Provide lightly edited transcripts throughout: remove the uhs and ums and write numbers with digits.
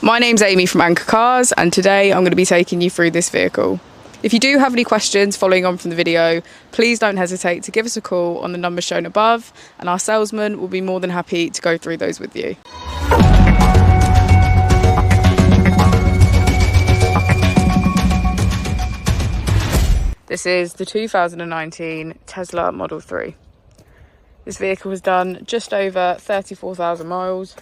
My name's Amy from Anchor Cars, and today I'm going to be taking you through this vehicle. If you do have any questions following on from the video, please don't hesitate to give us a call on the number shown above, and our salesman will be more than happy to go through those with you. This is the 2019 Tesla Model 3. This vehicle has done just over 34,000 miles.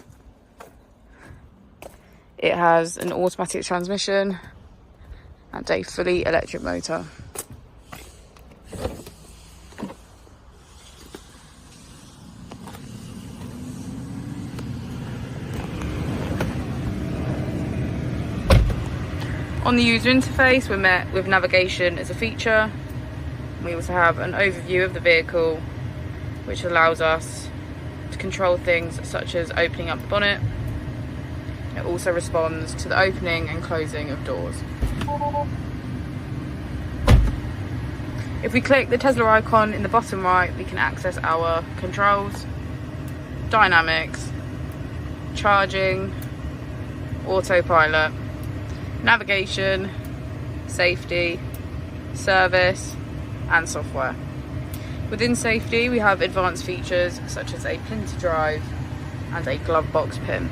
It has an automatic transmission and a fully electric motor. On the user interface, we're met with navigation as a feature. We also have an overview of the vehicle, which allows us to control things such as opening up the bonnet. It also responds to the opening and closing of doors. If we click the Tesla icon in the bottom right, we can access our controls, dynamics, charging, autopilot, navigation, safety, service, and software. Within safety, we have advanced features such as a pin to drive and a glove box pin.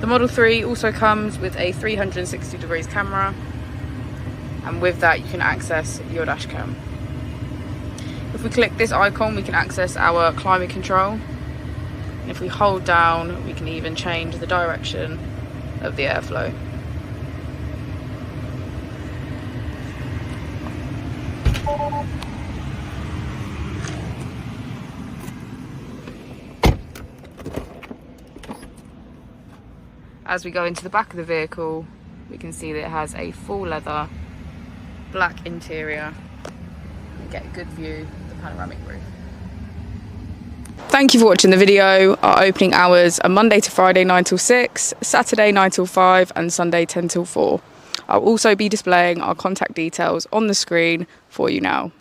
The Model 3 also comes with a 360 degrees camera, and with that you can access your dash cam. If we click this icon, we can access our climate control, and if we hold down, we can even change the direction of the airflow. As we go into the back of the vehicle, we can see that it has a full leather black interior. You get a good view of the panoramic roof. Thank you for watching the video. Our opening hours are Monday to Friday 9 till 6, Saturday 9 till 5, and Sunday 10 till 4. I'll also be displaying our contact details on the screen for you now.